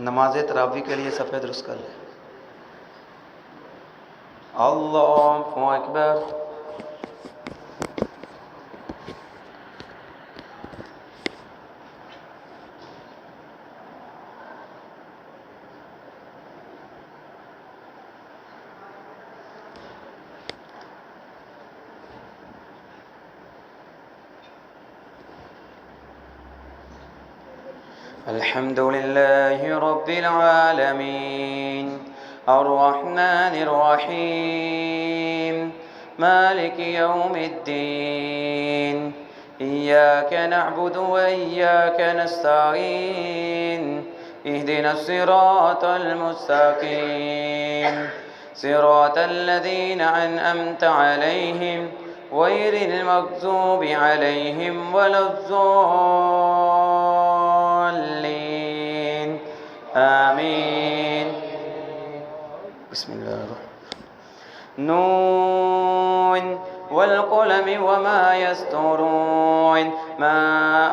नमाज तरावी के लिए सफ़े दुरुस्त कर लें। अल्लाहु अकबर। अल्हम्दुलिल्लाहि रब्बिल आलमीन अर्रहमानिर रहीम मालिकि यौमिद्दीन इय्याका नअबुदु व इय्याका नस्तईन इहदिनस सिरातल मुस्तकीम सिरातल लज़ीना अनअमता अलैहिम गैरिल मग़ज़ूबि अलैहिम वलज़्ज़ाल्लीन आमीन। बिस्मिल्लाहिर्रहमानिर्रहीम। नून वल्क़लमि वमा यस्तुरून मा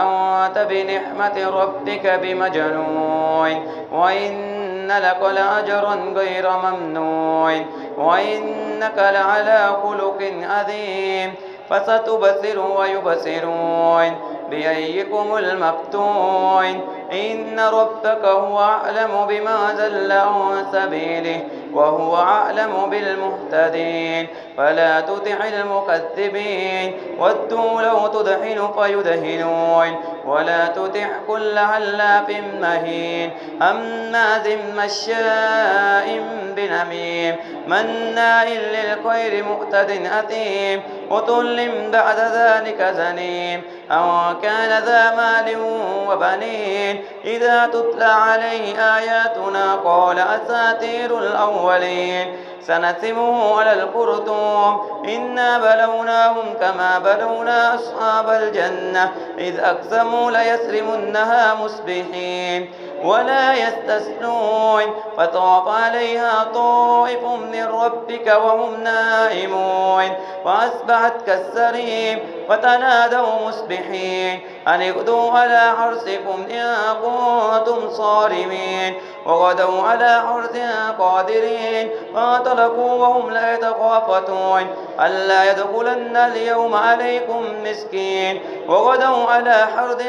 अंत बिनिअमति रब्बिका बिमजनून व इन्न लक लअजरन गैर ममनून व इन्नका लअला खुलुक़िन अज़ीम फसतुबसिरु व युबसिरून बिअय्यिकुमुल मफ्तून इन्न रब्बका हुवा अअलमु बिमा ज़ल्ल अन सबीलिहि व हुवा अअलमु बिल्मुहतदीन फला तुति'ल मुकज़्ज़िबीन वद्दू लौ तुदहिनु फयुदहिनून वला तुति' कुल्ल हल्लाफ़िन महीन हम्माज़िन मश्शाइन बिनमीम मन्नाइन लिलख़ैरि मुअतदिन असीम उतुल्लिन बअद ज़ालिका ज़नीम अन कान ज़ा मालिन व बनीन इज़ा तुतला अलैहि आयातुना क़ाल असातीरुल अव्वलीन सनसिमुहु अलल ख़ुर्तूम इन्ना बलवनाहुम कमा बलवना अस्हाबल जन्नह इज़ अक़समू लयस्रिमुन्नहा मुस्बिहीन वला यस्तस्नून फताफ़ अलैहा ताइफ़ुम मिन रब्बिका वहुम नाइमून फ़अस्बहत कस्सरीम فتنادوا مصبحين أن اغدوا على حرثكم إن كنتم صارمين وغدوا على حرث قادرين فانطلقوا وهم لا يتخافتون ألا يدخلن اليوم عليكم مسكين وغدوا على حرث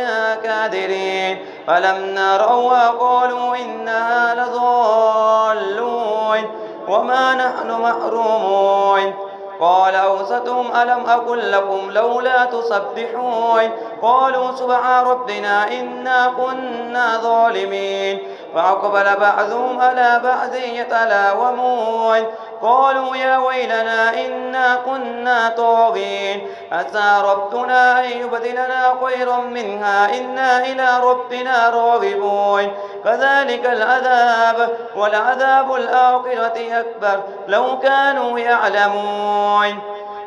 كادرين فلما رأوها قالوا إنا لضالون وما نحن محرومون قال أوسطهم ألم أقل لكم لولا تسبحون قالوا سبحان ربنا إنا كنا ظالمين فأقبل بعضهم على بعض يتلاومون قالوا يا ويلنا إنا كنا طاغين عسى ربنا أن يبدلنا خيرا منها إنا إلى ربنا راغبون كذلك العذاب ولعذاب الآخرة أكبر لو كانوا يعلمون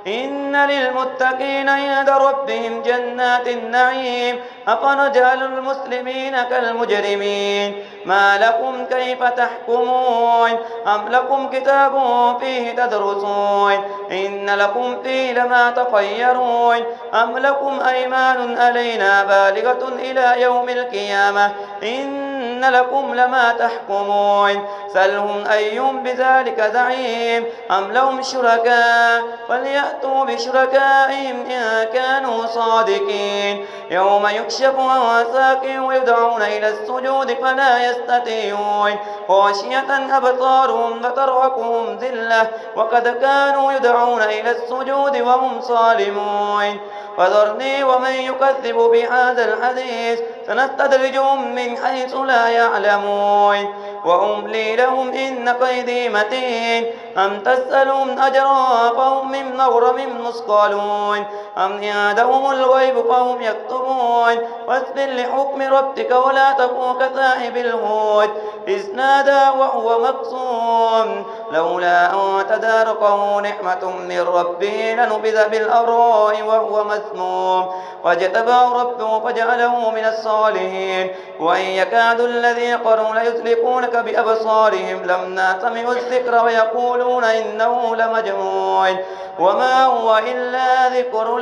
إن للمتقين عند ربهم جنات النعيم أفنجعل المسلمين كالمجرمين ما لكم كيف تحكمون أم لكم كتاب فيه تدرسون إن لكم فيه لما تخيرون أم لكم أيمان علينا بالغة إلى يوم القيامة إن لكم لما تحكمون سلهم أيهم بذلك زعيم أم لهم شركاء فليأتوا بشركائهم إن كانوا صادقين يوم يكشف عن ساق ويدعون إلى السجود فلا يستطيعون خاشية أبصارهم فترهقهم ذلة وقد كانوا يدعون إلى السجود وهم صالمون فذرني ومن يكذب بهذا الحديث سنستدرجهم من حيث لا يعلمون وأملي لهم إن كيدي متين أم تسألهم أجرا فهم من مغرم مثقلون أم عندهم الغيب فهم يكتبون واصبر لحكم ربك ولا تكن كصاحب الحوت إذ نادى وهو مكظوم لولا أن تداركه نعمة من ربه لنبذ بالأراء وهو مسموم فاجتباه ربه فجعله من الصالحين وإن يكاد الذين كفروا ليزلقونك بأبصارهم لما سمعوا الذكر ويقولون إنه لمجنون وما هو إلا ذكر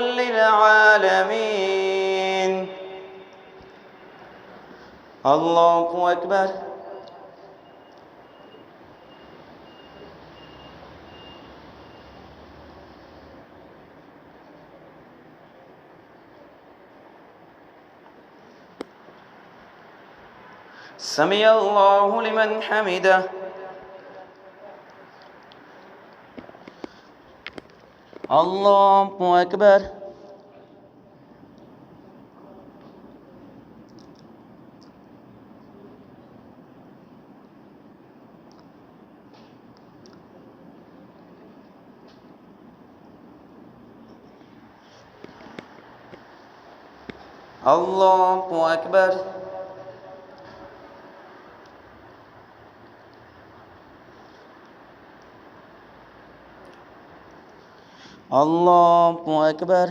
للعالمين. الله أكبر. سمع الله لمن حمده. الله أكبر. الله أكبر. الله أكبر.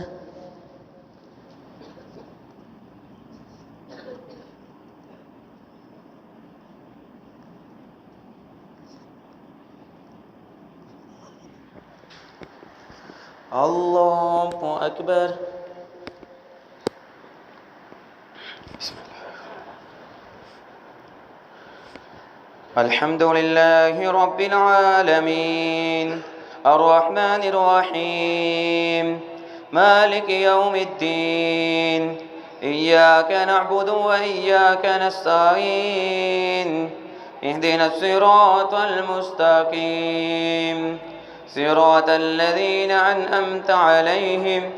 الله أكبر. بسم الله. الحمد لله رب العالمين الرحمن الرحيم مالك يوم الدين إياك نعبد وإياك نستعين اهدنا الصراط المستقيم صراط الذين أنعمت عليهم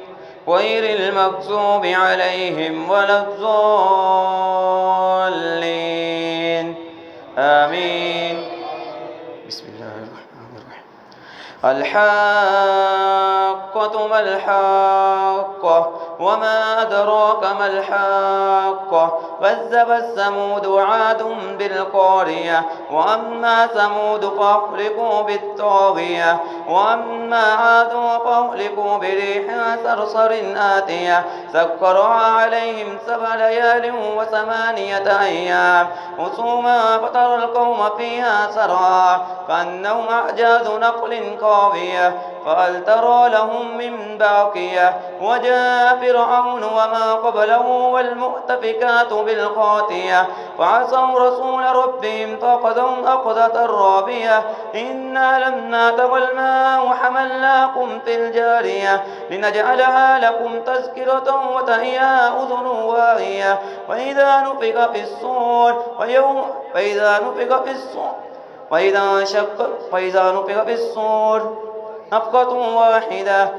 غير المغضوب عليهم ولا الضالين آمين. بسم الله الرحمن الرحيم. الحاقة ما الحاقة وما أدراك ما الحاقة كذبت ثمود وعاد بالقارية وأما ثمود فأهلكوا بالطاغية وأما عاد فأهلكوا بريح صرصر آتية سكرها عليهم 7 ليال و8 أيام حسوما فترى القوم فيها سرعى كأنهم أعجاز نخل خاوية فهل ترى لهم من باقية وجاء فرعون وما قبله والمؤتفكات بالخاطية فعصوا رسول ربهم فأخذهم أخذة رابية إنا لما طغى الماء وحملناكم في الجارية لنجعلها لكم تذكرة وتعيها أذن واعية وإذا نفخ في الصور فإذا نفخ في الصور نفخة واحدة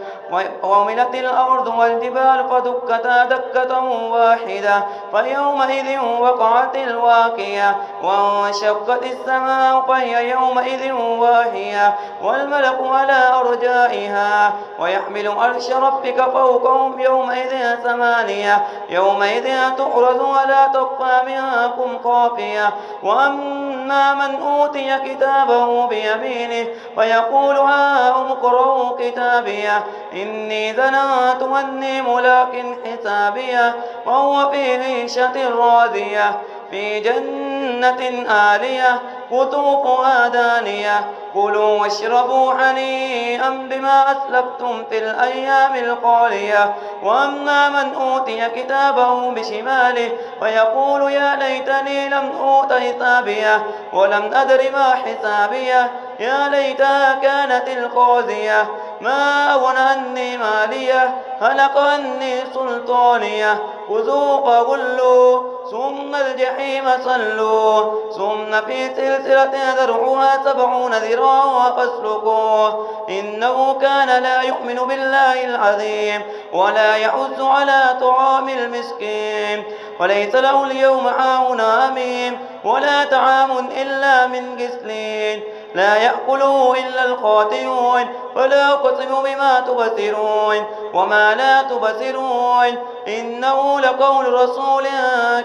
وحملت الأرض والجبال فدكتا دكة واحدة فيومئذ وقعت الواقية وانشقت السماء فهي يومئذ واهية والملك على أرجائها ويحمل عرش ربك فوقهم يومئذ 8 يومئذ تعرض ولا تخفى منكم خافية وأما من أوتي كتابه بيمينه فيقول هاؤم اقرءوا كتابيه إني ظننت أني ملاق حسابيه وهو في عيشة راضية في جنة عالية قطوفها دانية كلوا واشربوا هنيئا بما أسلفتم في الأيام الخالية وأما من أوتي كتابه بشماله فيقول يا ليتني لم أوت حسابيه ولم أدر ما حسابيه يا ليتها كانت القاضية ما أغنى عني ماليه هلك عني سلطانيه خذوه فغلوه ثم الجحيم صلوه ثم في سلسلة ذرعها 70 ذراعا فاسلكوه إنه كان لا يؤمن بالله العظيم ولا يحث على طعام المسكين وليس له اليوم هاهنا حميم ولا طعام إلا من غسلين لا يأكله إلا الخاطئون ولا أقسم بما تبصرون وما لا تبصرون إنه لقول رسول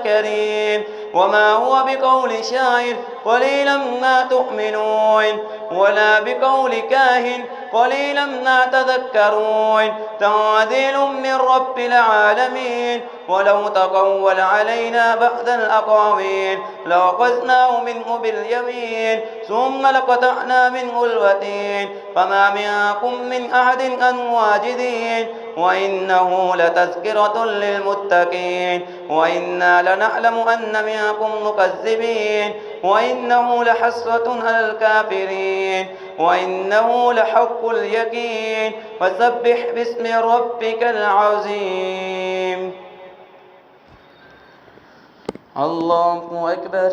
كريم وما هو بقول شاعر قليلا ما تؤمنون ولا بقول كاهن قليلا ما تذكرون تنزيل من رب العالمين ولو تقول علينا بعض الأقاويل لأخذناه منه باليمين ثم لقطعنا منه الوتين فما منكم من أحد عنه واجدين وإنه لتذكرة للمتقين وإنا لنعلم أن منكم مكذبين وإنه لحسرة على الكافرين وإنه لحق اليقين فسبح باسم ربك العظيم. الله أكبر.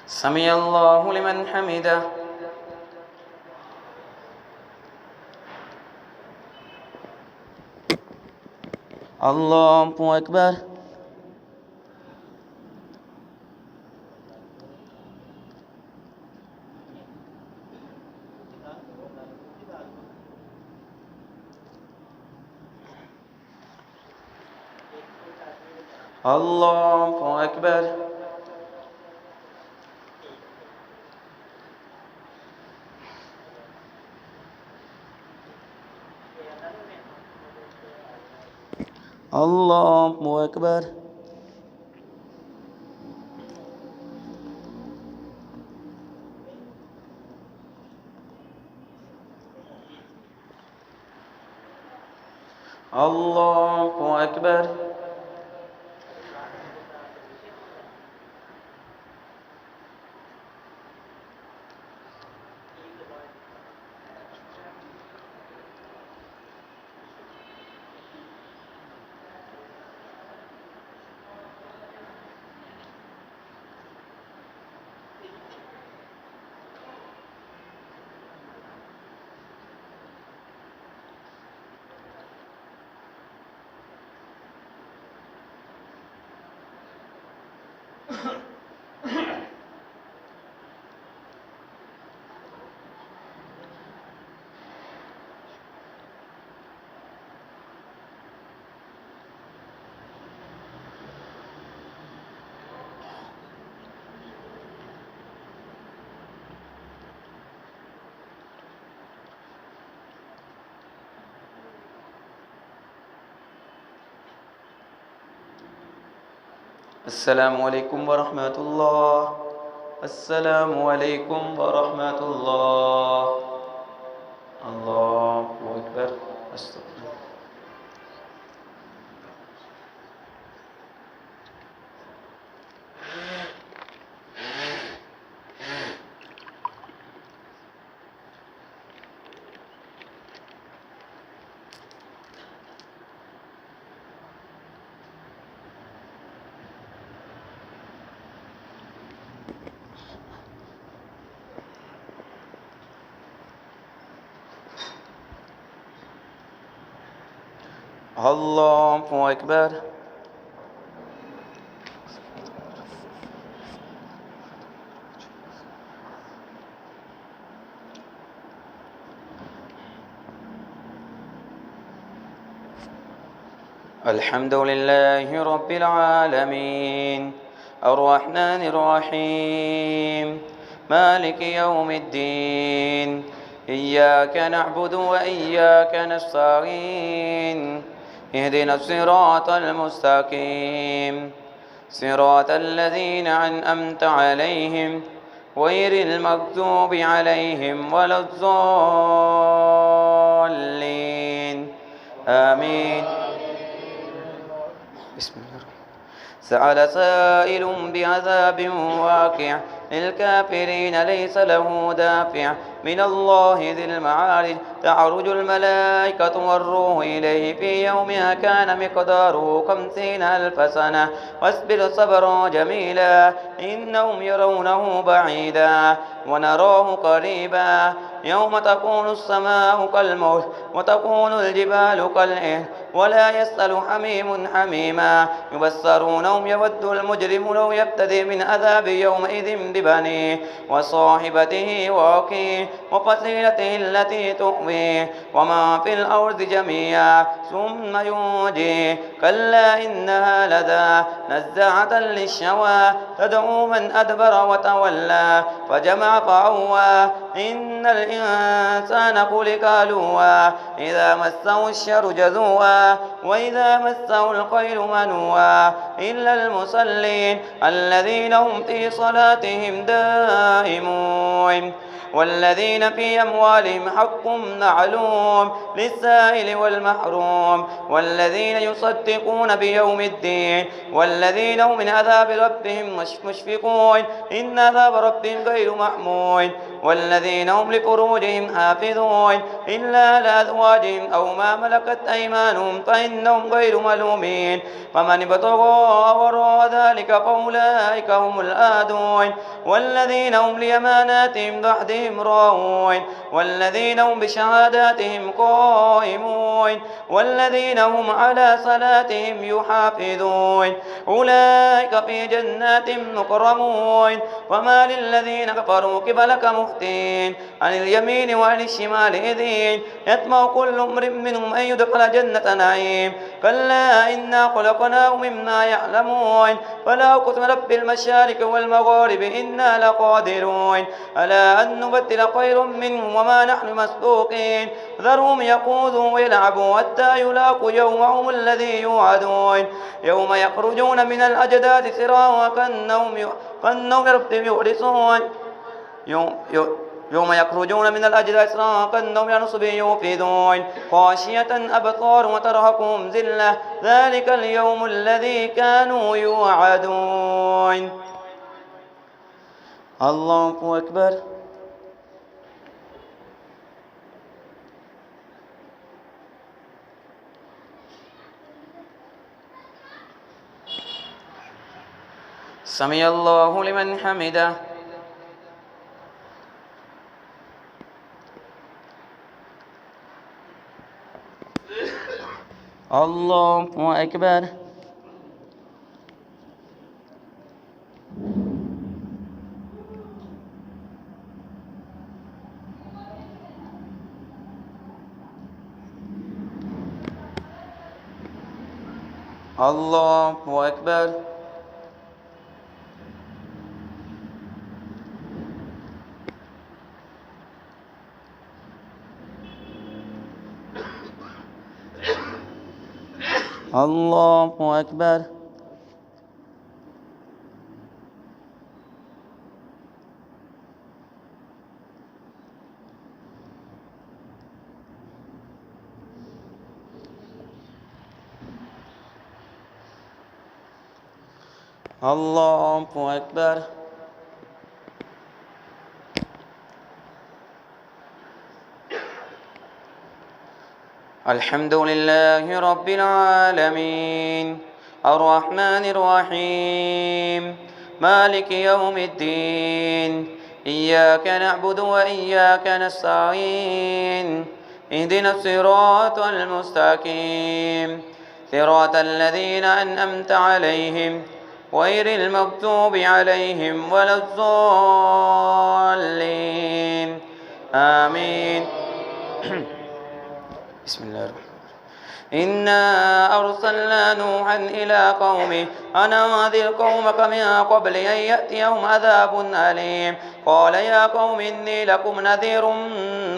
سمع الله لمن حمده. الله أكبر. الله أكبر. الله أكبر. الله أكبر. السلام عليكم ورحمة الله. السلام عليكم ورحمة الله. الله أكبر. استغفر. الله أكبر. الحمد لله رب العالمين الرحمن الرحيم مالك يوم الدين إياك نعبد وإياك نستعين اهدنا الصراط المستقيم صراط الذين أنعمت عليهم غير المغضوب عليهم ولا الضالين آمين. بسم الله. سأل سائل بعذاب واقع للكافرين ليس له دافع من الله ذي المعارج تعرج الملائكة والروح إليه في يومها كان مقداره 50,000 سنة واصبر صبرا جميلا إنهم يرونه بعيدا ونراه قريبا يوم تكون السماء كالمهل وتكون الجبال كالعهن ولا يسأل حميم حميما يبصرونهم يود المجرم لو يبتدي من عذاب يومئذ ببنيه وصاحبته وأخيه وفصيلته التي تؤويه وما في الأرض جميعا ثم ينجيه كلا إنها لدى نزاعة للشوى تدعو من أدبر وتولى فجمع فأوى إن الإنسان خلق هلوعا إذا مسه الشر جزوعا وإذا مسه الخير منوعا إلا المصلين الذين هم في صلاتهم دائمون والذين في أموالهم حق معلوم للسائل والمحروم والذين يصدقون بيوم الدين والذين هم من عذاب ربهم مشفقون إن عذاب ربهم غير مأمون والذين هم لفروجهم حافظون إلا على أزواجهم أو ما ملكت أيمانهم فإنهم غير ملومين فمن ابتغى وراء ذلك فأولئك هم العادون والذين هم لأماناتهم بعدهم راعون والذين هم بشهاداتهم قائمون والذين هم على صلاتهم يحافظون أولئك في جنات مكرمون وما للذين كفروا قبلك مهتين عن اليمين وعن الشمال إذين يطمع كل امرئ منهم أن يدخل جنة نعيم كلا إنا خلقناهم مما يعلمون فلا أقسم رب المشارق والمغارب إنا لقادرون ألا أن نبدل خير منهم وما نحن مسبوقين ذرهم يخوضوا ويلعبوا حتى يلاقوا يومهم الذي يوعدون يوم يخرجون من الأجداث سراعا كأنهم يحرسون يوم يخرجون من الأجداث سراعا كأنهم ينصب يوفدون خاشية أبصار وترهقهم ذلة ذلك اليوم الذي كانوا يوعدون. الله أكبر. سمع الله لمن حمده. الله أكبر. الله أكبر. الله أكبر. الله أكبر. الحمد لله رب العالمين الرحمن الرحيم مالك يوم الدين إياك نعبد وإياك نستعين اهدنا الصراط المستقيم صراط الذين أنعمت عليهم غير المغضوب عليهم ولا الضالين آمين. بسم الله الرحمن الرحيم. إنا أرسلنا نوحا إلى قومه أن أنذر قومك من قبل أن يأتيهم عذاب أليم قال يا قوم إني لكم نذير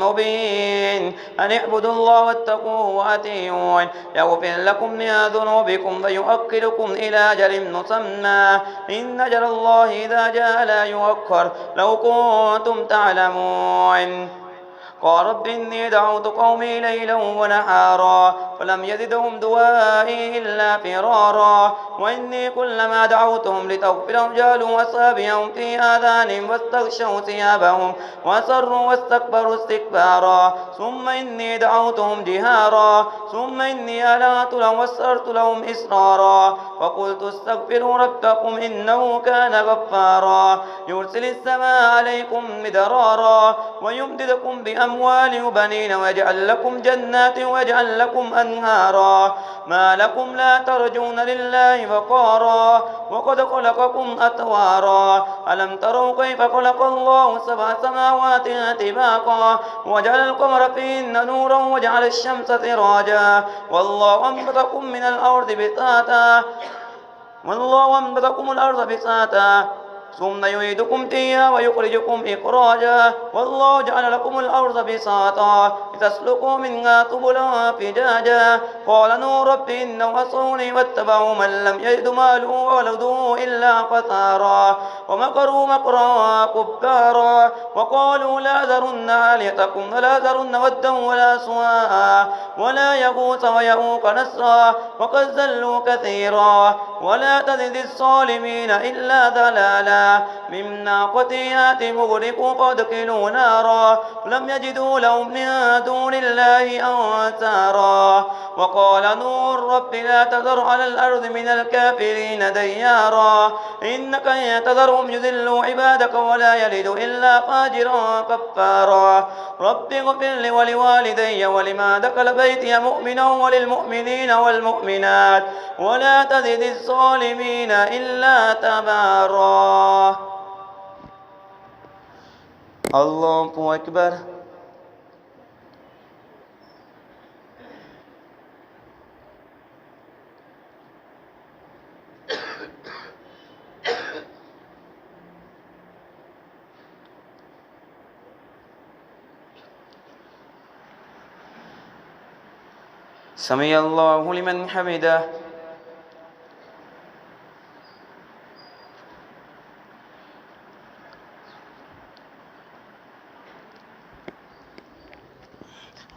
مبين أن اعبدوا الله واتقوه وأطيعون يغفر لكم من ذنوبكم ويؤخركم إلى أجل مسمى إن أجل الله إذا جاء لا يؤخر لو كنتم تعلمون. قال رب إني دعوت قومي ليلا ونهارا فلم يزدهم دعائي إلا فرارا وإني كلما دعوتهم لتغفر لهم جعلوا أصابعهم في آذانهم واستغشوا ثيابهم وأصروا واستكبروا استكبارا ثم إني دعوتهم جهارا ثم إني أعلنت لهم وأسررت لهم إسرارا فقلت استغفروا ربكم إنه كان غفارا يرسل السماء عليكم مدرارا ويمددكم بأموال وبنين ويجعل لكم جنات ويجعل لكم أنهارا ما لكم لا ترجون لله وقارا وقد خلقكم أطوارا ألم تروا كيف خلق الله سبع سماوات طباقا وجعل القمر فيهن نورا وجعل الشمس سراجا والله أنبتكم من الأرض بساطا ثم يعيدكم فيها ويخرجكم إخراجا والله جعل لكم الأرض بساطا لتسلكوا منها سبلا فجاجا قال نوح رب إنهم عصوني واتبعوا من لم يجد ماله وولده إلا خسارا ومكروا مكرا كبارا وقالوا لا ذرن آلهتكم ولا ذرن ودا ولا سواعا ولا يغوث ويعوق نسرا وقد ذلوا كثيرا ولا تزد الظالمين إلا ضلالا مما قتيات مغرقوا فادخلوا نارا لم يجدوا لهم من دون الله أنصارا وقال نوح رب لا تذر على الأرض من الكافرين ديارا إنك إن تذرهم يذلوا عبادك ولا يلد إلا فاجرا كفارا رب اغفر لي ولوالدي ولما دخل بيتي مؤمنا وللمؤمنين والمؤمنات ولا تزد الظالمين إلا تبارا. الله أكبر. سمع الله لمن حمده.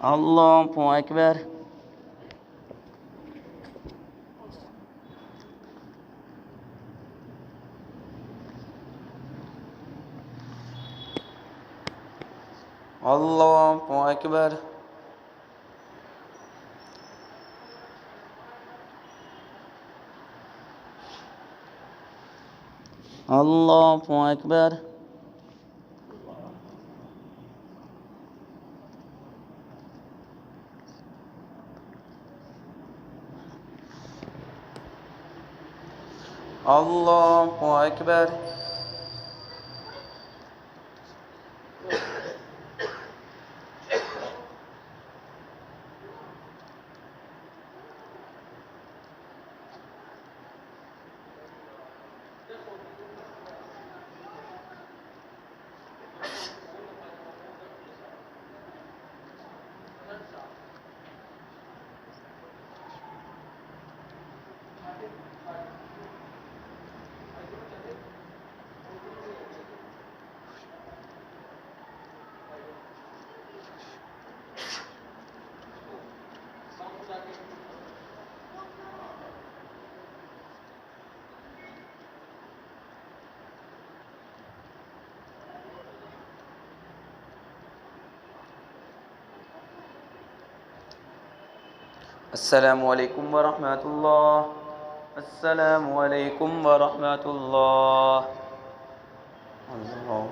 الله أكبر. الله أكبر. الله أكبر. الله أكبر. السلام عليكم ورحمة الله. السلام عليكم ورحمة الله. الله.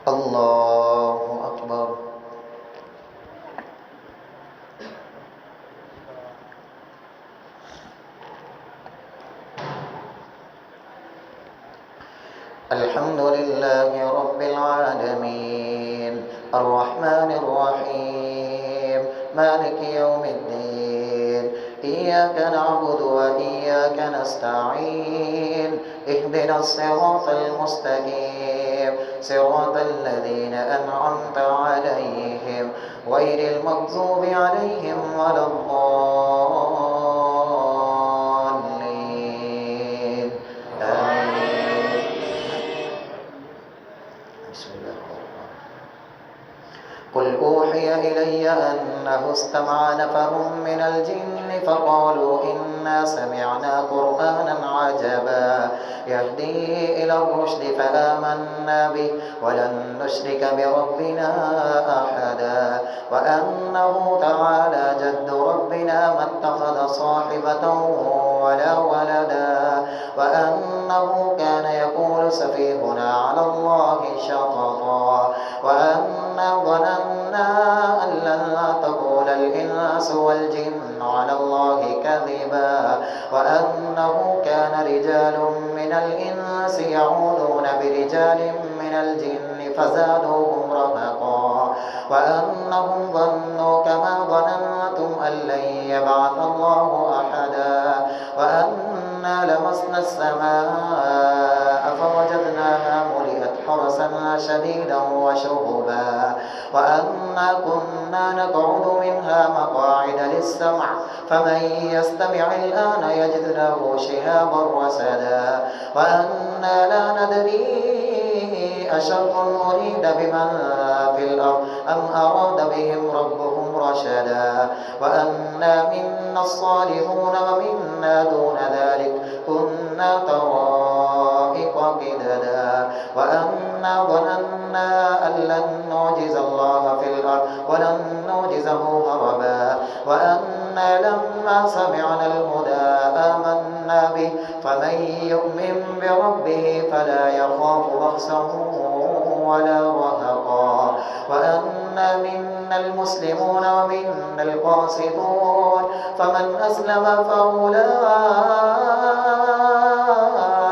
الله أكبر. الحمد لله رب العالمين الرحمن الرحيم مالك يوم الدين إياك نعبد وإياك نستعين اهدنا الصراط المستقيم صراط الذين أنعمت عليهم غير المغضوب عليهم ولا الضالين آمين. بسم الله الرحمن الرحيم. قل أوحي إلي أنه استمع نفر من الجن فقالوا إنا سمعنا قرآنا عجبا يهدي إلى الرشد فآمنا به ولن نشرك بربنا أحدا وأنه تعالى جد ربنا ما اتخذ صاحبة ولا ولدا وأنه كان يقول سفيهنا على الله شططا وأنا ظننا أن لن تقول الإنس والجن على الله كذبا وأنه كان رجال من الإنس يعوذون برجال من الجن فزادوهم رهقا وأنهم ظنوا كما ظننتم أن لن يبعث الله أحدا وأنا لمسنا السماء فوجدناها ملئت حرسا شديدا وشهبا وأنا كنا نقعد منها مقاعد للسمع فمن يستمع الآن يجد له شهابا رصدا وأنا لا ندري أشر أريد بمن في الأرض أم أراد بهم ربهم رشدا وأنا منا الصالحون ومنا دون ذلك كنا طرائق قددا وأنا ظننا أن لن نعجز الله في الأرض ولن نعجزه هربا وأنا لما سمعنا الهدى آمنا به فمن يؤمن بربه فلا يخاف بخسا ولا رهقا وأنا منا المسلمون ومنا القاسطون فمن أسلم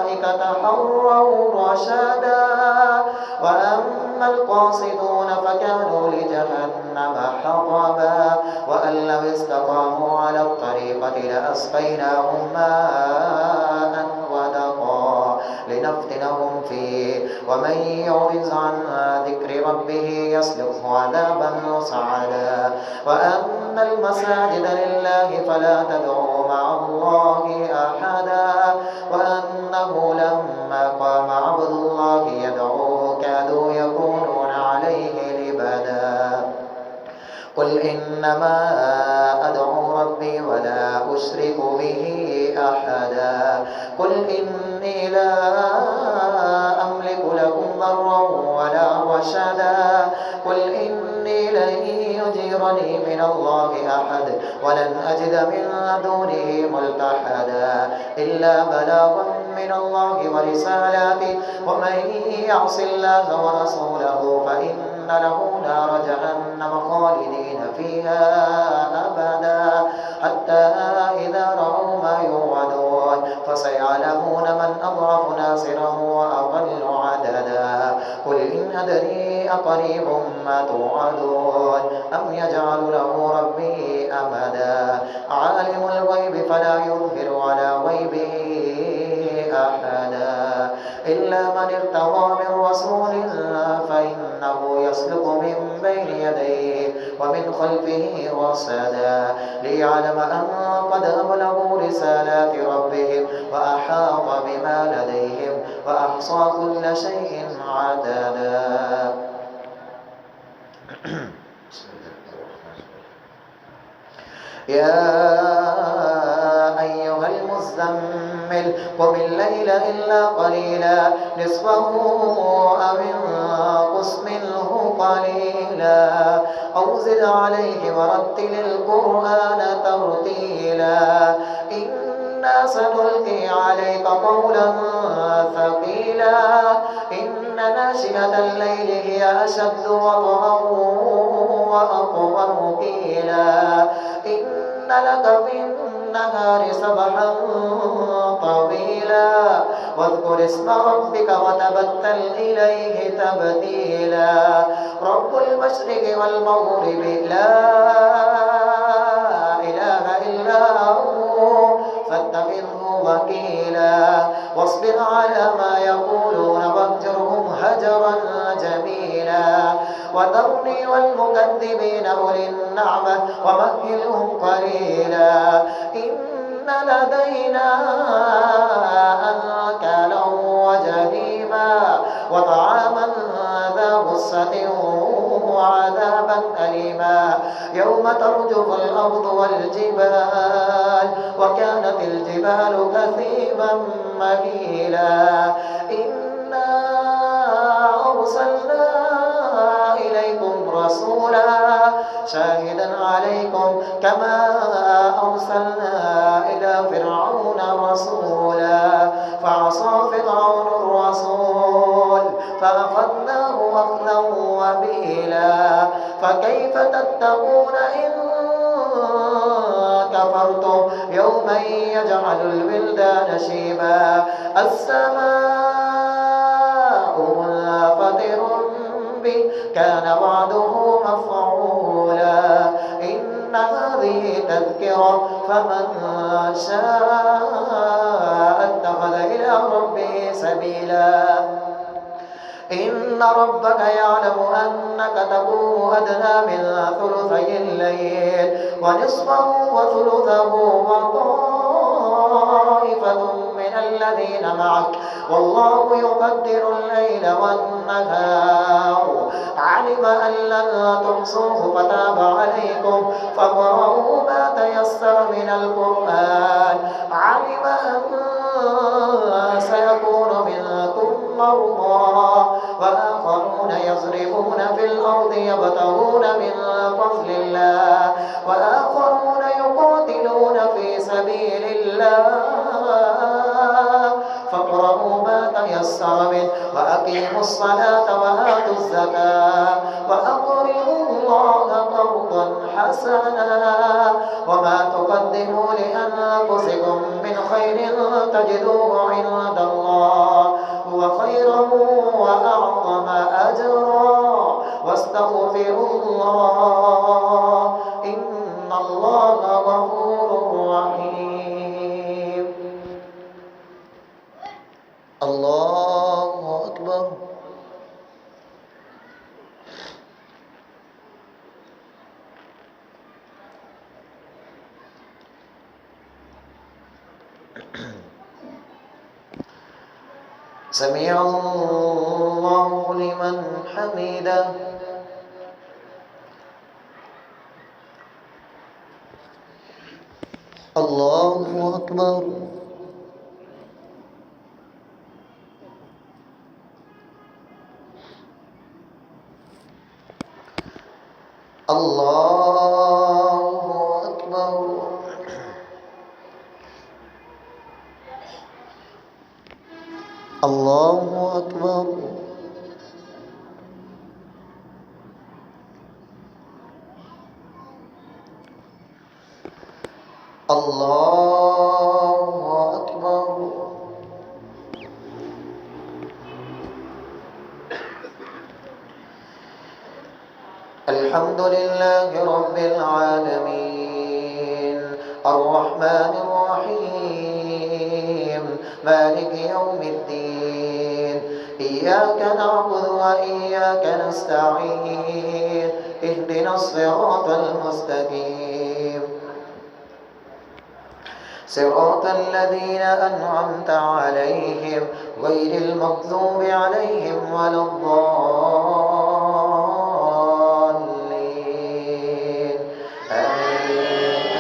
فأولئك تحروا رشدا وأما القاسطون فكانوا لجهنم حطبا وأن لو استقاموا على الطريقة لأسقيناهم ماء غدقا لنفتنهم فيه ومن يعرض عن ذكر ربه يسلكه عذابا صعدا وأن المساجد لله فلا تدعوا مع الله أحدا وأنه لما قام عبد الله يدعوه كادوا يكونون عليه لبدا قل إنما أدعو ربي ولا أشرك به أحدا قل إني لا أملك لكم ضرا ولا رشدا قل إني لن يجيرني من الله أحد ولن أجد من دونه ملتحدا إلا بلاغا من الله ورسالاته ومن يعص الله ورسوله فإن له نار جهنم خالدين فيها أبدا حتى إذا رأوا ما يوعدون فسيعلمون من أضعف ناصرا وأضل عددا قل إن أدري أقريب ما توعدون أم يجعل له ربي أمدا عالم الغيب فلا يظهر على غيبه أحدا إلا من ارتضى من رسول فإنه يسلك من بين يديه ومن خلفه رصدا ليعلم أن قد أبلغوا رسالات ربهم وأحاط بما لديهم وأحصى كل شيء عددا. يا أيها المزمل قم الليل إلا قليلا نصفه أو انقص منه قليلا أو زد عليه ورتل القرآن ترتيلا إنا سنلقي عليك قولا ثقيلا إن ناشئة الليل هي أشد وطئا وأقوم قيلا إن لك في النهار سبحا طويلا واذكر اسم ربك وتبتل إليه تبتيلا رب المشرق والمغرب لا إله إلا هو فاتخذه وكيلا واصبر على ما يقولون واهجرهم هجرا جميلا وذرني والمكذبين أولي النعمة ومهلهم قليلا إن لدينا أنكالا وجحيما وطعاما ذا غصة وعذابا أليما يوم ترجف الأرض والجبال وكانت الجبال كثيبا مهيلا إنا أرسلنا إليكم رسولا شاهدا عليكم كما أرسلنا إلى فرعون رسولا فعصى فرعون الرسول فأخذناه أخذا وبيلا فكيف تتقون إن كفرتم يوما يجعل الولدان شيبا السماء منفطر به كان وعده مفعولا إن هذه تذكرة فمن شاء اتخذ إلى ربه سبيلا إن ربك يعلم أنك تقوم أدنى من ثلثي الليل ونصفه وثلثه وطائفة من الذين معك والله يقدر الليل والنهار علم أن لن تحصوه فتاب عليكم فاقرؤوا ما تيسر من القرآن علم أن سيكون منكم مرضى وآخرون يضربون في الأرض يبتغون من فضل الله وآخرون يقاتلون في سبيل الله فاقرؤوا ما تيسر منه وأقيموا الصلاة وآتوا الزكاة وأقرضوا الله قرضا حسنا وما تقدموا لأنفسكم من خير تجدوه عند الله هو خيرا وأعظم أجرا واستغفروا الله إن الله غفور رحيم الله أكبر سمع الله لمن حمده الله أكبر الله أكبر الله أكبر الله أكبر الحمد لله رب العالمين الرحمن الرحيم مالك يوم الدين إياك نعبد وإياك نستعين اهدنا الصراط المستقيم صراط الذين أنعمت عليهم غير المغضوب عليهم ولا الضالين آمين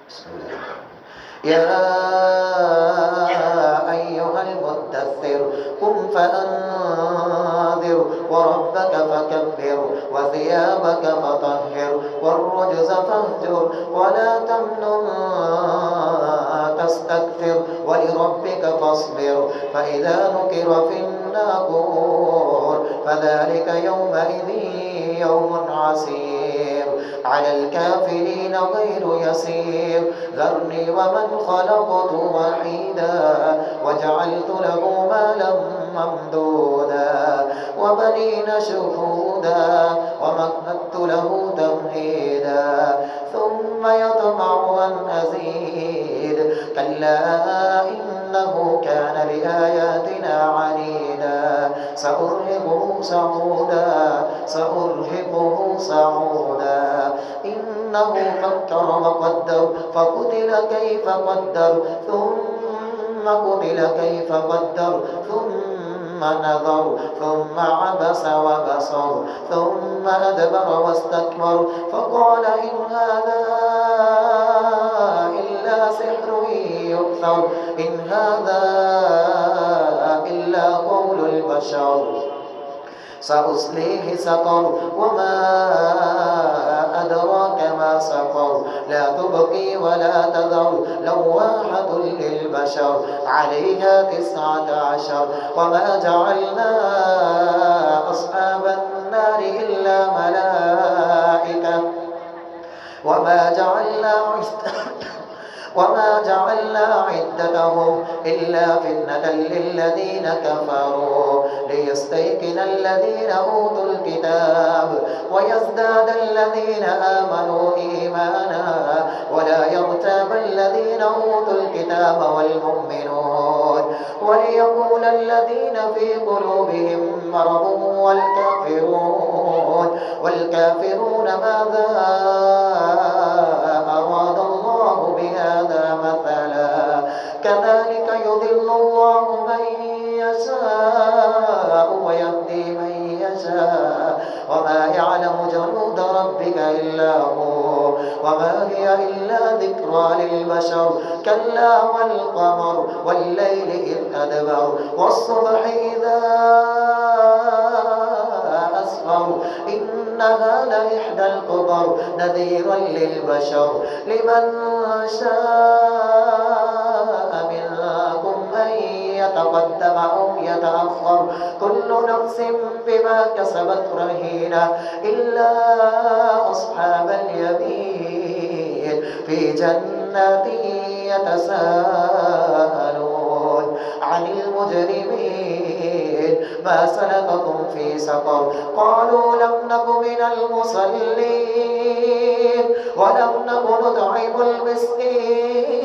بسم الله يا أيها المدثر قم فأنذر وربك فكبر وثيابك فطهر والرجز فاهجر ولا تمنن تستكثر ولربك فاصبر فإذا نكر في الناقور فذلك يومئذ يوم عسير على الكافرين غير يسير ذرني ومن خلقت وحيدا وجعلت له مالا ممدودا وبنين شهودا ومهدت له تمهيدا ثم يطمع أن أزيد كلا إنه سأرهقه صعودا إنه فكر وقدر فقتل كيف قدر ثم قتل كيف قدر ثم نظر ثم عبس وبصر ثم أدبر واستكبر فقال إن هذا إلا سحر يؤثر إن هذا إلا قول البشر سأصليه سقر وما أدراك ما سقر لا تبقي ولا تذر لواحة للبشر عليها 19 وما جعلنا أصحاب النار إلا ملائكة وما جعلنا عدتهم إلا فتنة للذين كفروا ليستيقن الذين أوتوا الكتاب ويزداد الذين آمنوا إيمانا ولا يرتاب الذين أوتوا الكتاب والمؤمنون وليقول الذين في قلوبهم مرض والكافرون ماذا أراد الله بهذا مثلا كذلك يضل الله من يشاء ويهدي من يشاء وما يعلم جنود ربك إلا هو وما هي إلا ذكرى للبشر كلا والقمر والليل إذ أدبر والصبح إذا أسفر إنها لإحدى الكبر نذيرا للبشر لمن شاء منكم أن يتقدم أو يتأخر كل نفس بما كسبت رهينة إلا أصحاب اليمين في جنات يتساءلون عن المجرمين ما سلككم في سقر قالوا لم نك من المصلين ولم نك نطعم المسكين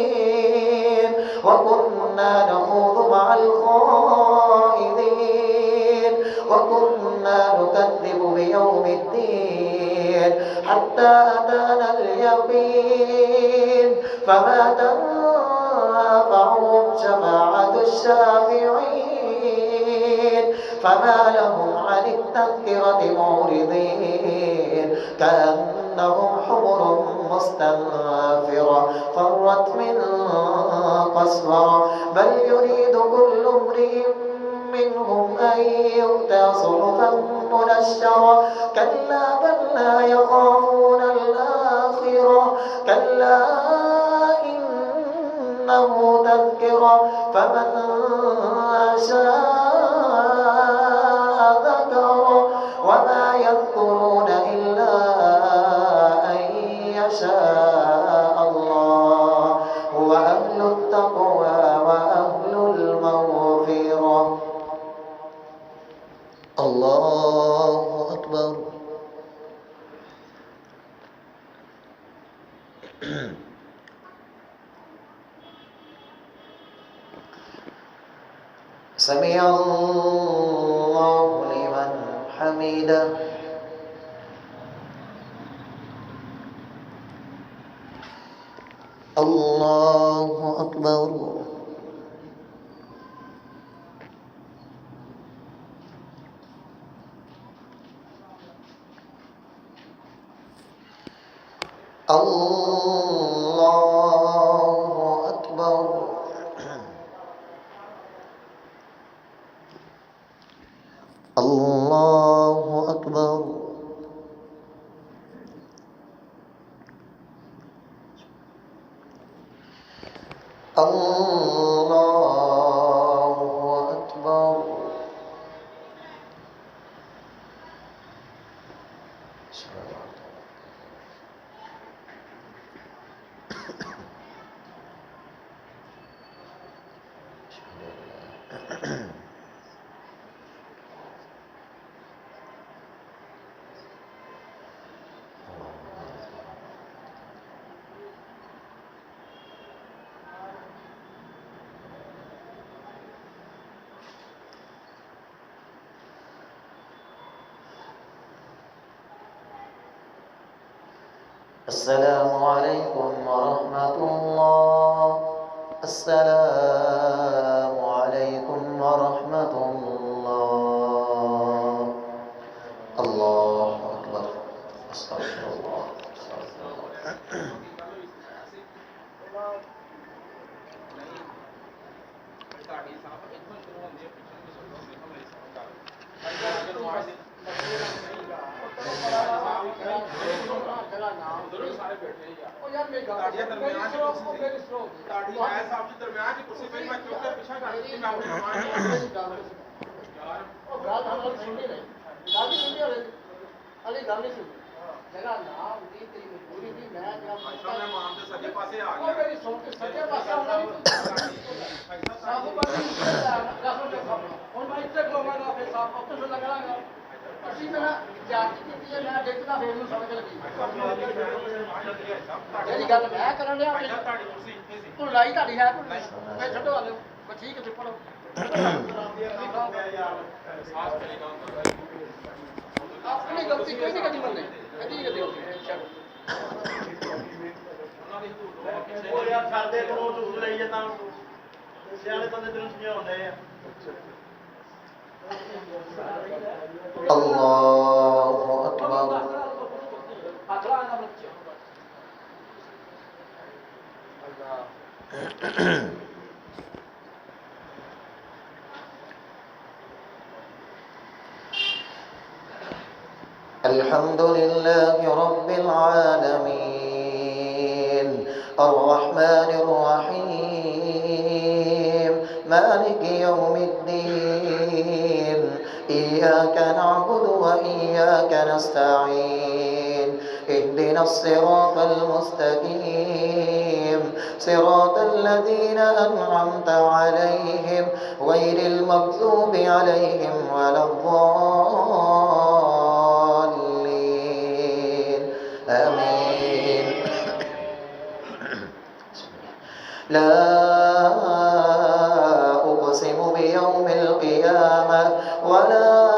وكنا نخوض مع الخائضين وكنا نكذب بيوم الدين حتى أتانا اليقين فما تنفعهم شفاعة الشافعين فما لهم عن التذكرة معرضين كأنهم حمر مستنفرة فرت من قسورة بل يريد كل امرئ منهم أن يؤتى صحفا منشرة كلا بل لا يخافون الآخرة كلا إنه تذكرة فمن شاء ذكر وما يذكرون إلا أن يشاء الله هو أهل التقوى وأهل المغفرة الله أكبر سمع الله لمن حمده الله أكبر الله أكبر الله أكبر الله أكبر السلام عليكم ورحمة الله. السلام عليكم ورحمة الله. الله أكبر. أستغفر الله. الله أكبر. الحمد لله رب العالمين الرحمن الرحيم مالك يوم الدين إياك نعبد وإياك نستعين اهدنا الصراط المستقيم صراط الذين أنعمت عليهم غير المغضوب عليهم ولا الضالين آمين. لا أقسم بيوم القيامة ولا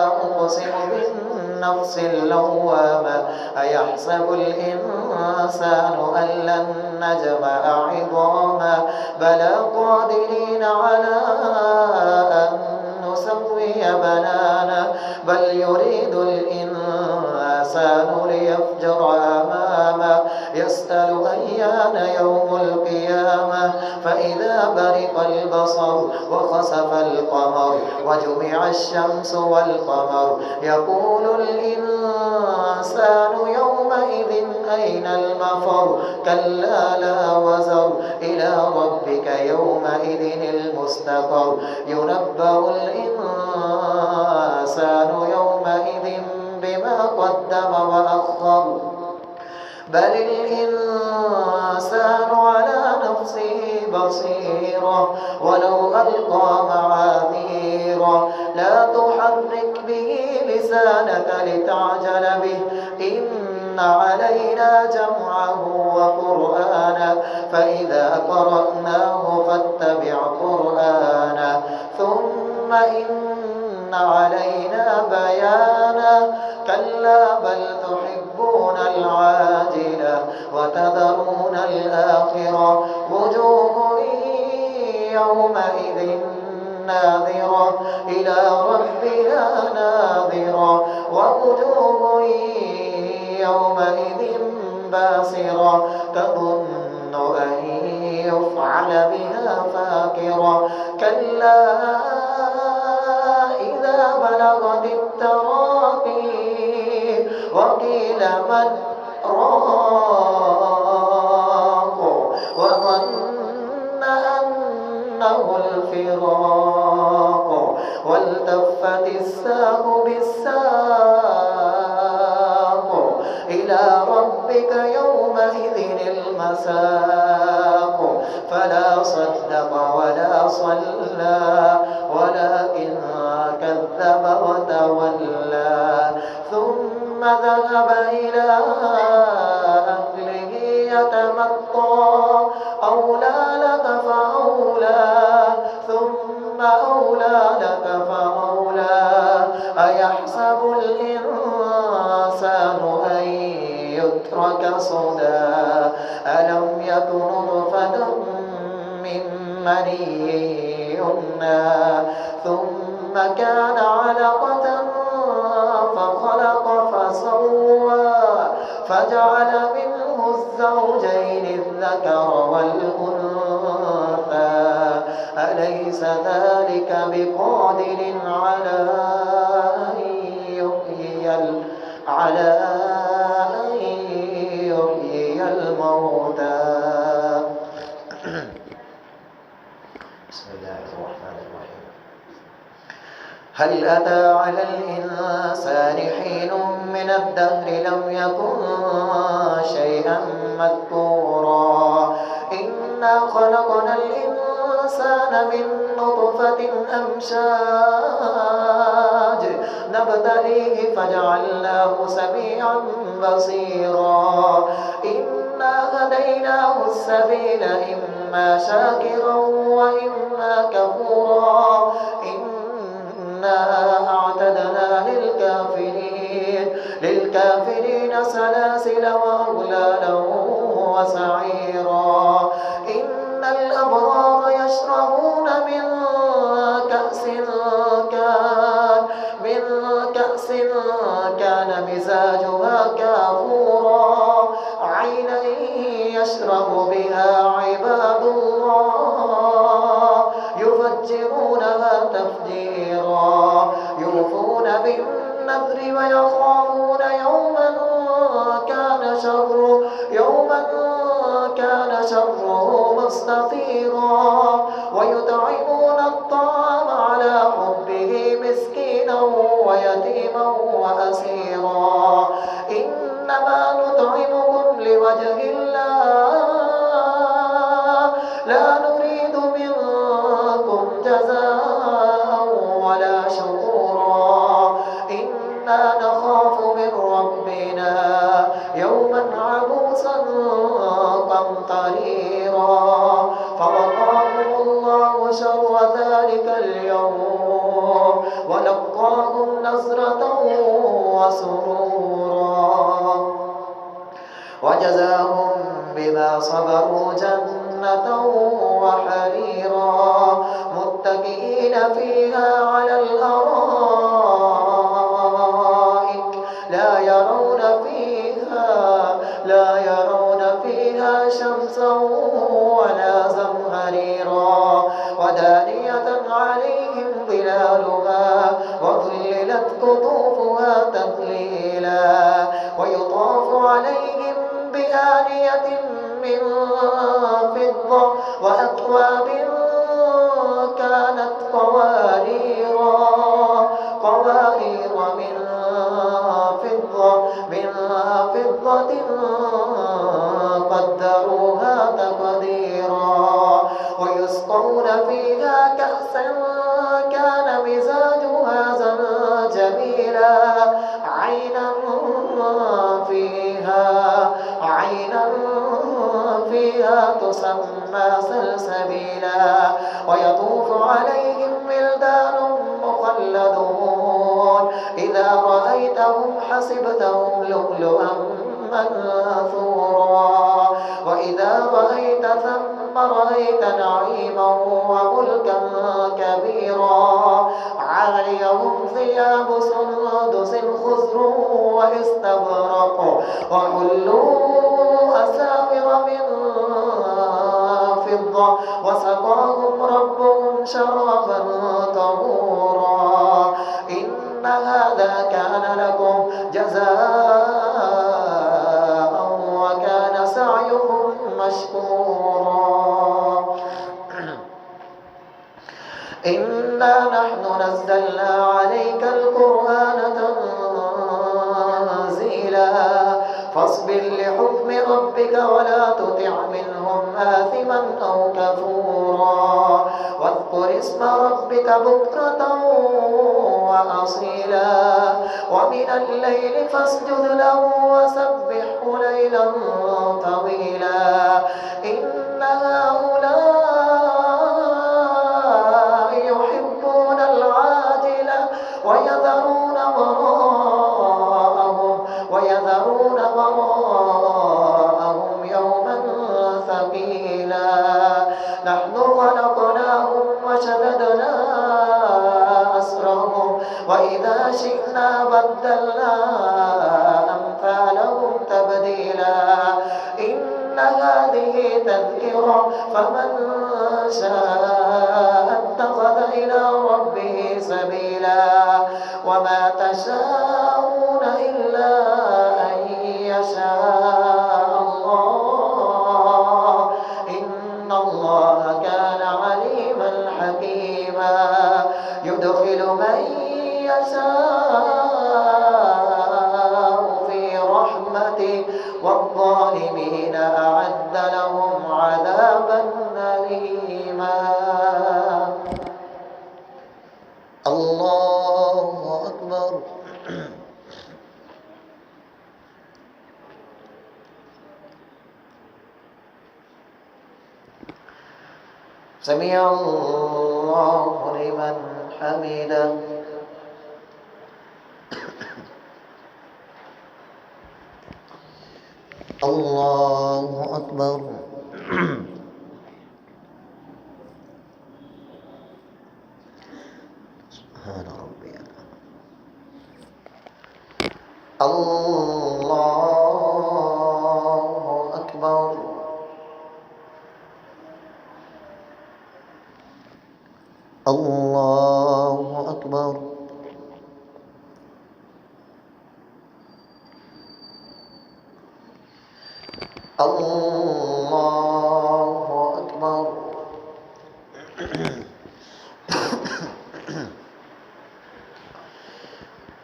أقسم بالنفس اللوامة أيحسب الإنسان أن لن نجمع عظاما بلى قادرين على أن نسوي بنانا بل يريد الإنسان ليفجر أمامه يسأل أيان يوم القيامة فإذا برق البصر وخسف القمر وجمع الشمس والقمر يقول الإنسان يومئذ أين المفر كلا لا وزر إلى ربك يومئذ المستقر ينبأ الإنسان يومئذ بما قدم وأخر بل الإنسان على نفسه بصيرة ولو ألقى معاذيره لا تحرك به لسانك لتعجل به إن علينا جمعه وقرآنه فإذا قرأناه فاتبع قرآنه ثم إن علينا بيانه كلا بل تحبون العاجلة وتذرون الآخرة وجوه يومئذ ناظرة إلى ربها ناظرة ووجوه يومئذ باسرة تظن أن يفعل بها فاقرة كلا إذا بلغت التراقي وقيل من راق وظن أنه الفراق والتفت الساق بالساق إلى ربك يومئذ المساق فلا صدق ولا صلى ولكن كذب وتولى ثم ذهب إلى أهله يتمطى أولى لك فأولى ثم أولى لك فأولى أيحسب الإنسان أن يترك صدى ألم يك نطفة من مني يمنى ثم كان علقة فخلق فسوى فجعل منه الزوجين الذكر والأنثى أليس ذلك بقادر على أن يحيي الموتى. بسم الله الرحمن الرحيم. هل أتى على الإنسان حين من الدهر لم يكن شيئا مذكورا إنا خلقنا الإنسان من نطفة أمشاج نبتليه فجعلناه سميعا بصيرا إنا هديناه السبيل إما شاكرا وإما كفورا إنا أعتدنا للكافرين سلاسل وأغلالا وسعيرا إن الأبرار يشربون من كأس كان مزاجها كافورا عينا يشرب بها عباد الله يفجرونها تفجيرا يوفون بالنذر ويخافون يوما كان شره مستطيرا ويطعمون الطعام على حبه مسكينا ويتيما وأسيرا إنما نطعمكم لوجه الله لا نريد منكم جزاء ولا شكورا إنا نخاف من ربنا يوما عبوسا قمطريرا فوقاهم الله شر ذلك اليوم ولقاهم نصرة وسرورا وجزاهم بما صبروا جنة وحريرا متكئين فيها على الأرائك لا يرون فيها شمسا ولا زمهريرا ودانية عليهم ظلالها وظللت قطوفها تذليلا ويطاف عليهم بآنية من فضة وأكواب كانت قوارير من فضة قدروها تقديرا ويسقون فيها كأسا كان مزاجها زنجبيلا عينا فيها تسمى سلسبيلا ويطوف عليهم ولدان مخلدون إذا رأيتهم حسبتهم لؤلؤا منثورا وإذا رأيت ثم رأيت نعيما وملكا كبيرا عاليهم ثياب سندس خضر واستبرق وحلوا أساور من فضة وسقاهم ربهم شرابا طهورا إن هذا كان لكم جزاء وكان سعيكم مشكورا إنا نحن نزلنا عليك القرآن تنزيلا فاصبر لحكم ربك ولا تطع منهم آثما أو كفورا واذكر اسم ربك بكرة وأصيلا ومن الليل فاسجد له وسبحه ليلا طويلا إن هؤلاء يحبون العاجلة ويذرون وراءهم ويذرون وراءهم يوما ثقيلا نحن خلقناهم وشددنا أسرهم وإذا شئنا بدلنا أمثالهم تبديلا إن هذه تذكرة فمن شاء اتخذ إلى ربه سبيلا وما تشاءون إلا أن يشاء الله إن الله كان عليما حكيما يدخل من يشاء في رحمته والظالمين أعد لهم عذابا أليما الله أكبر سمع الله لمن حمده الله أكبر سبحان ربي الله أكبر الله أكبر الله أكبر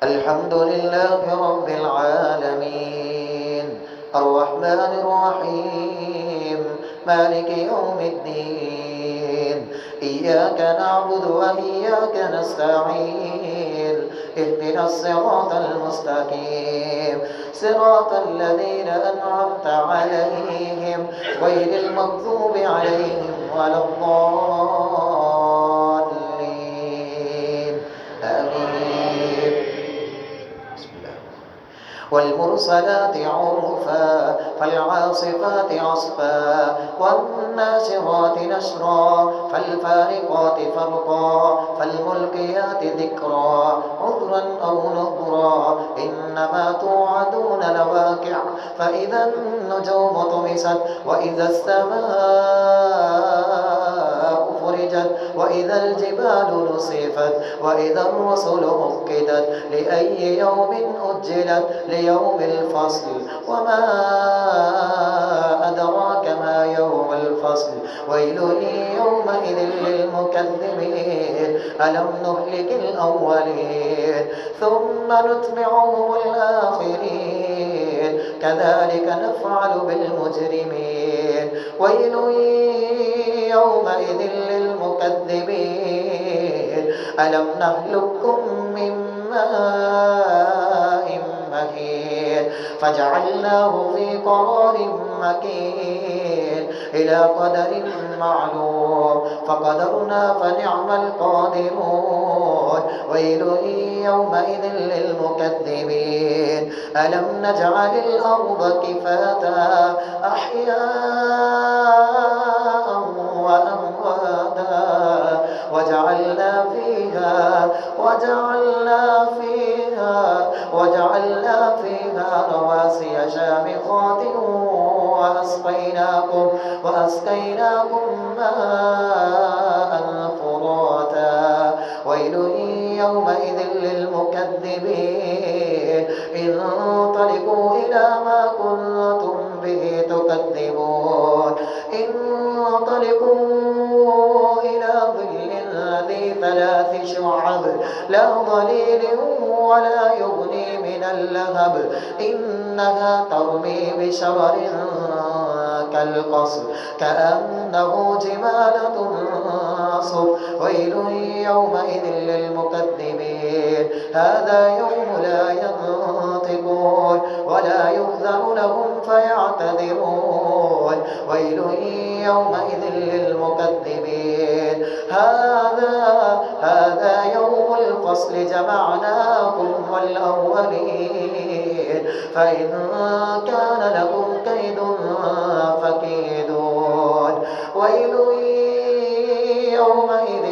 الحمد لله رب العالمين الرحمن الرحيم مالك يوم الدين إياك نعبد وإياك نستعين اهدنا الصراط المستقيم صراط الذين أنعمت عليهم غير المغضوب عليهم ولا الضالين آمين والمرسلات عرفا فالعاصفات عصفا والناشرات نشرا فالفارقات فرقا فالملقيات ذكرا عذرا أو نذرا إنما توعدون لواقع فإذا النجوم طمست وإذا السماء فرجت وإذا الجبال نصفت وإذا الرسل أقدت لأي يوم أجلت ليوم الفصل وما أدراك ما يوم الفصل ويل يومئذ للمكذبين ألم نهلك الأولين ثم نتبعهم الآخرين كذلك نفعل بالمجرمين ويل يومئذ للمكذبين ألم نهلككم من ماء مهين فجعلناه في قرار مكين إلى قدر معلوم فقدرنا فنعم القادرون ويل يومئذ للمكذبين ألم نجعل الأرض كفاتا أحياء وأمواتا وجعلنا فيها رواسي شامخات وأسقيناكم ماء فراتا ويل يومئذ للمكذبين انطلقوا إلى ما كنتم به تكذبون انطلقوا إلى ظل ذي ثلاث شعب لا ظليل ولا يغني من اللهب إنها ترمي بشرر كالقصر كأنه جمالة صفر ويل يومئذ للمكذبين هذا يوم لا ينطقون ولا يؤذن لهم فيعتذرون ويل يومئذ للمكذبين هذا يوم الفصل جمعناكم والأولين فإن كان لكم كيد فكيدون ويل يومئذ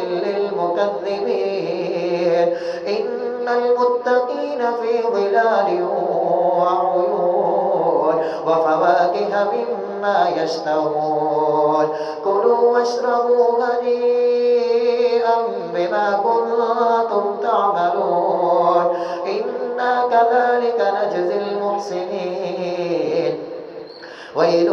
للمكذبين إن المتقين في ظلال وعيون وفواكه مما يشتهون كلوا واشربوا هنيئا بما كنتم تعملون إنا كذلك نجزي المحسنين ويل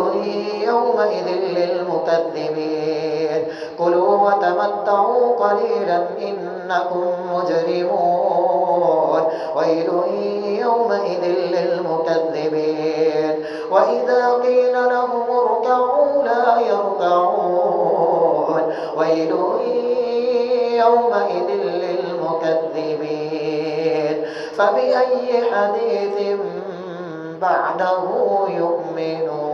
يومئذ للمكذبين كلوا وتمتعوا قليلا إنكم مجرمون ويل يومئذ للمكذبين وإذا قيل لهم اركعوا لا يركعون ويل يومئذ للمكذبين فبأي حديث بعده يؤمنون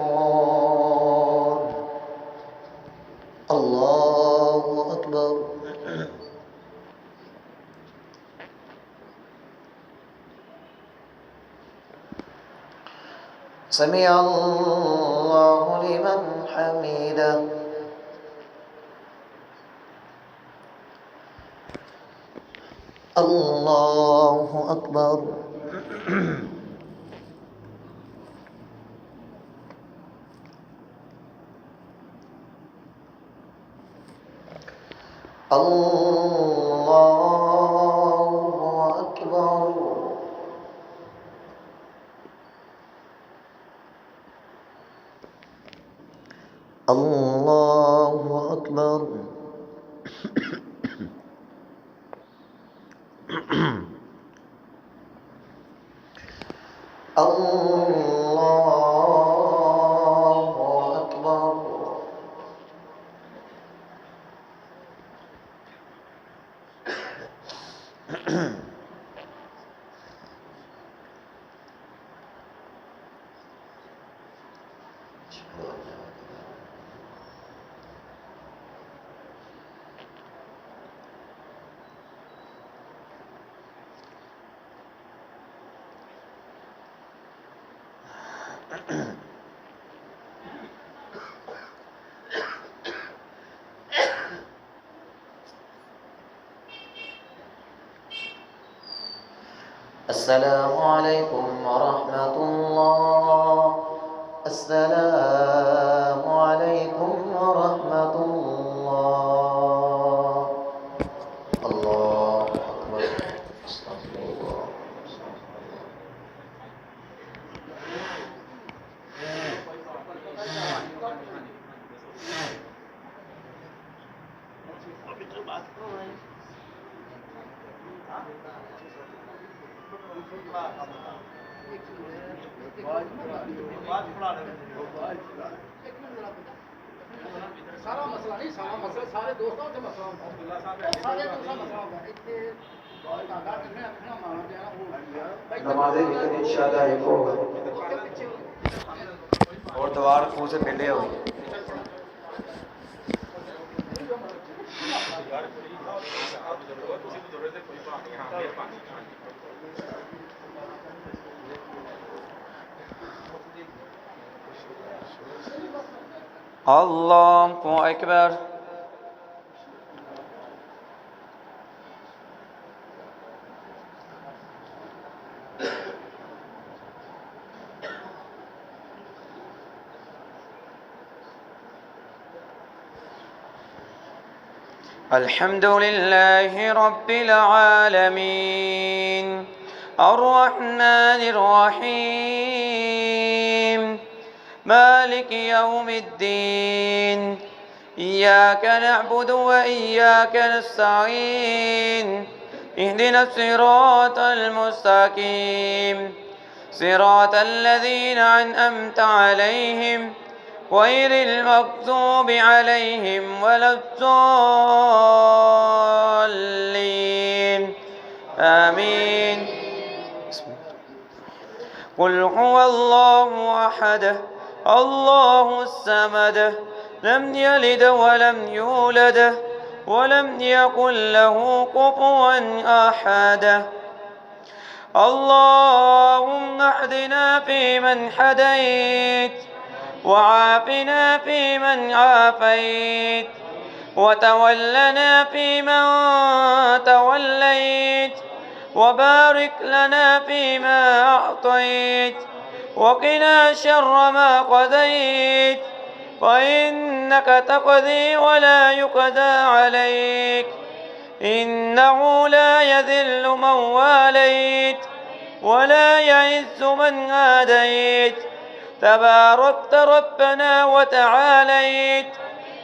الله أكبر سمع الله لمن حمده الله أكبر الله أكبر الله أكبر الله أكبر السلام عليكم ورحمة الله السلام عليكم ورحمة الله الله أكبر استغفر الله सारा मसला नहीं सारा मसला सारे दोस्तों के मसला सारे दोस्तों मसला इतने नमाज़ें इंशाअल्लाह एक होगा और दीवार खून से पिंडे हो अल्लाहु अकबर अल्हम्दुलिल्लाहि रब्बिल आलमीन अर्रहमानिर रहीम मालिक यौमिद्दीन इय्याक नअबुदु व इय्याक नस्तईन इहदिनस सिरातल मुस्तकीम सिरातल लज़ीना अनअमता अलैहिम गैरिल मग़ज़ूबि अलैहिम वलद्दॉल्लीन आमीन कुल हुवल्लाहु अहद الله الصمد لم يلد ولم يولد ولم يكن له كفوا أحد. اللهم اهدنا فيمن هديت وعافنا فيمن عافيت وتولنا فيمن توليت وبارك لنا فيما أعطيت وقنا شر ما قضيت فإنك تقضي ولا يقضى عليك إنه لا يذل من واليت ولا يعز من عاديت تباركت ربنا وتعاليت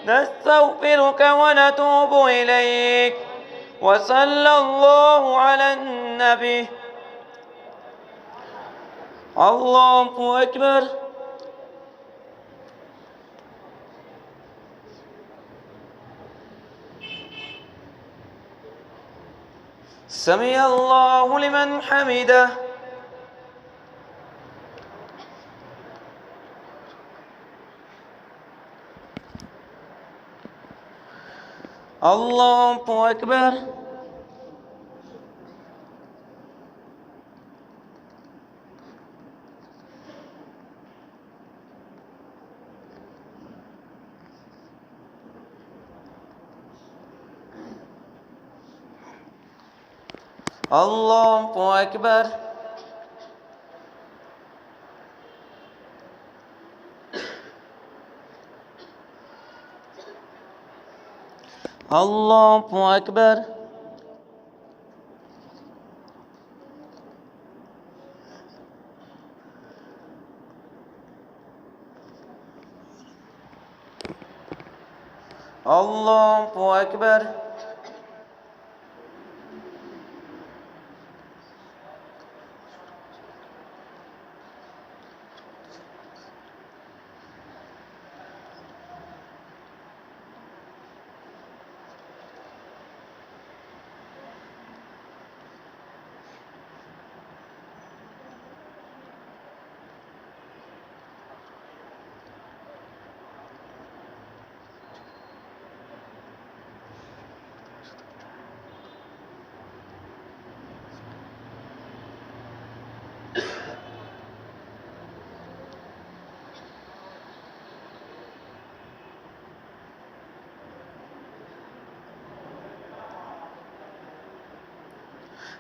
نستغفرك ونتوب إليك وصلى الله على النبي. الله أكبر. سمع الله لمن حمده. الله أكبر. الله أكبر. الله أكبر. الله أكبر.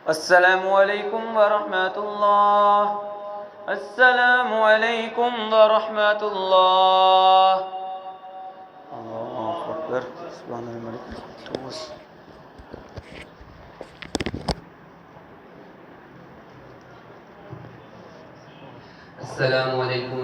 السلام عليكم ورحمة الله. السلام عليكم ورحمة الله. الله أكبر. سبحان الملك القدوس. السلام عليكم.